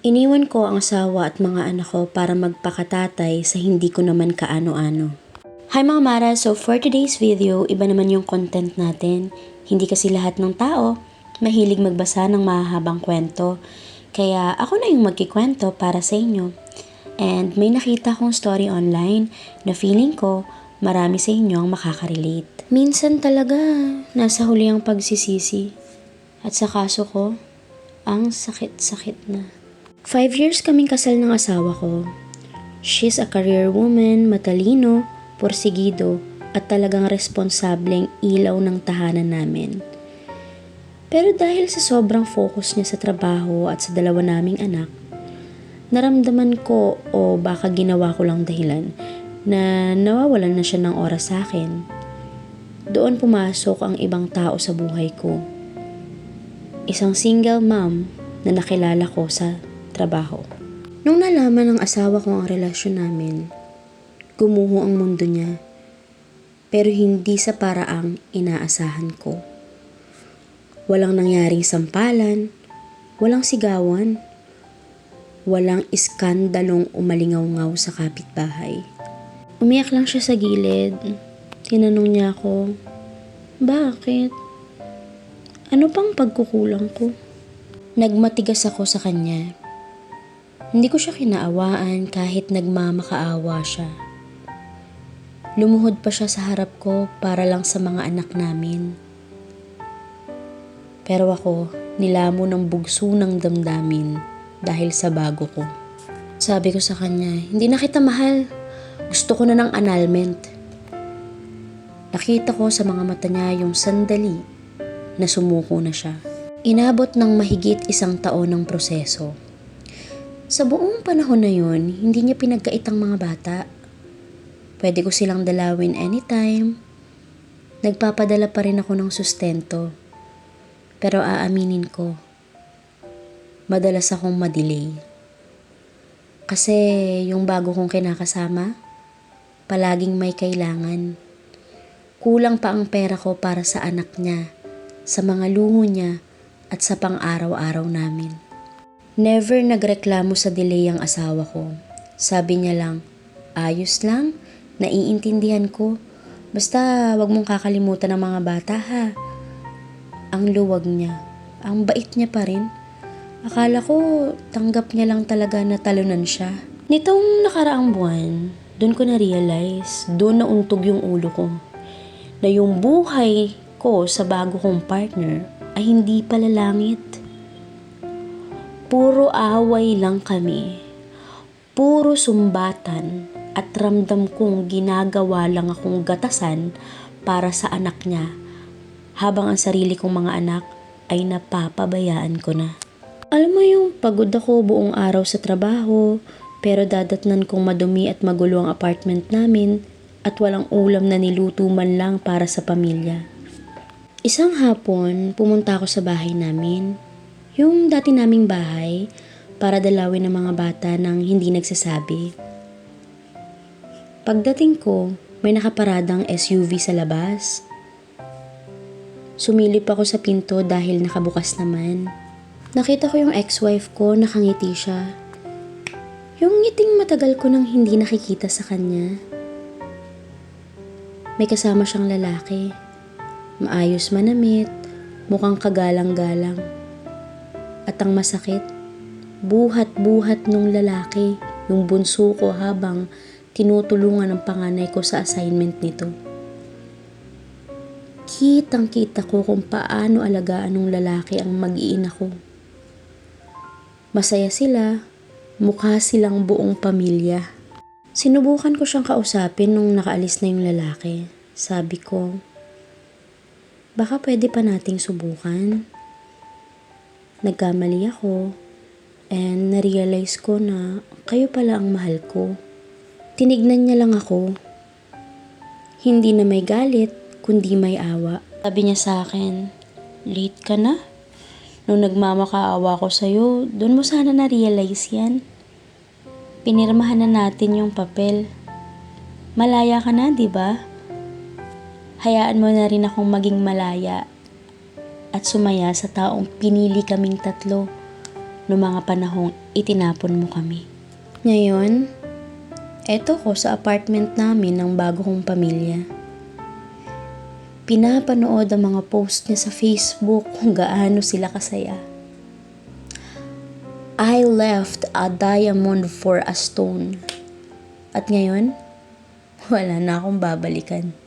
Iniwan ko ang asawa at mga anak ko para magpakatatay sa hindi ko naman kaano-ano. Hi mga Mara, so for today's video, iba naman yung content natin. Hindi kasi lahat ng tao mahilig magbasa ng mahahabang kwento. Kaya ako na yung magkikwento para sa inyo. And may nakita kong story online na feeling ko marami sa inyo ang makaka-relate. Minsan talaga, nasa huli ang pagsisisi. At sa kaso ko, ang sakit-sakit na. 5 years kaming kasal ng asawa ko. She's a career woman, matalino, porsigido, at talagang responsableng ilaw ng tahanan namin. Pero dahil sa sobrang focus niya sa trabaho at sa dalawa naming anak, naramdaman ko o baka ginawa ko lang dahilan na nawawalan na siya ng oras sa akin. Doon pumasok ang ibang tao sa buhay ko. Isang single mom na nakilala ko sa trabaho. Nung nalaman ng asawa ko ang relasyon namin, gumuho ang mundo niya, pero hindi sa paraang inaasahan ko. Walang nangyaring sampalan, walang sigawan, walang iskandalong umalingaw-ngaw sa kapitbahay. Umiyak lang siya sa gilid. Tinanong niya ako, bakit? Ano pang pagkukulang ko? Nagmatigas ako sa kanya. Hindi ko siya kinaawaan kahit nagmamakaawa siya. Lumuhod pa siya sa harap ko para lang sa mga anak namin. Pero ako, nilamo ng bugso ng damdamin dahil sa bago ko. Sabi ko sa kanya, hindi na kita mahal. Gusto ko na ng annulment. Nakita ko sa mga mata niya yung sandali na sumuko na siya. Inabot ng mahigit 1 taon ng proseso. Sa buong panahon na yun, hindi niya pinagkait ang mga bata. Pwede ko silang dalawin anytime. Nagpapadala pa rin ako ng sustento. Pero aaminin ko, madalas akong madelay. Kasi yung bago kong kinakasama, palaging may kailangan. Kulang pa ang pera ko para sa anak niya, sa mga luho niya, at sa pang-araw-araw namin. Never nagreklamo sa delay ang asawa ko. Sabi niya lang, ayos lang, naiintindihan ko. Basta wag mong kakalimutan ng mga bata ha. Ang luwag niya, ang bait niya pa rin. Akala ko tanggap niya lang talaga na talunan siya. Nitong nakaraang buwan, doon ko na-realize, doon nauntog yung ulo ko. Na yung buhay ko sa bago kong partner ay hindi pala langit. Puro away lang kami. Puro sumbatan at ramdam kong ginagawa lang akong gatasan para sa anak niya habang ang sarili kong mga anak ay napapabayaan ko na. Alam mo yung pagod ako buong araw sa trabaho pero dadatnan kong madumi at magulo ang apartment namin at walang ulam na niluto man lang para sa pamilya. Isang hapon, pumunta ako sa bahay namin. Yung dati naming bahay para dalawin ng mga bata nang hindi nagsasabi. Pagdating ko, may nakaparadang SUV sa labas. Sumilip ako sa pinto dahil nakabukas naman. Nakita ko yung ex-wife ko, nakangiti siya. Yung ngiting matagal ko nang hindi nakikita sa kanya. May kasama siyang lalaki. Maayos manamit, mukhang kagalang-galang. At ang masakit, buhat-buhat nung lalaki yung bunso ko habang tinutulungan ng panganay ko sa assignment nito. Kitang-kita ko kung paano alagaan ng lalaki ang mag-iina ko. Masaya sila, mukha silang buong pamilya. Sinubukan ko siyang kausapin nung nakaalis na yung lalaki. Sabi ko, baka pwede pa nating subukan. Nagkamali ako and na-realize ko na kayo pala ang mahal ko. Tinignan niya lang ako. Hindi na may galit, kundi may awa. Sabi niya sa akin, late ka na? Nung nagmamakaawa ko sa'yo, doon mo sana na-realize yan. Pinirmahan na natin yung papel. Malaya ka na, di ba? Hayaan mo na rin akong maging malaya at sumaya sa taong pinili kaming tatlo. noong mga panahong itinapon mo kami. Ngayon, eto ko sa apartment namin ng bago kong pamilya. Pinapanood ang mga post niya sa Facebook kung gaano sila kasaya. I left a diamond for a stone. At ngayon, wala na akong babalikan.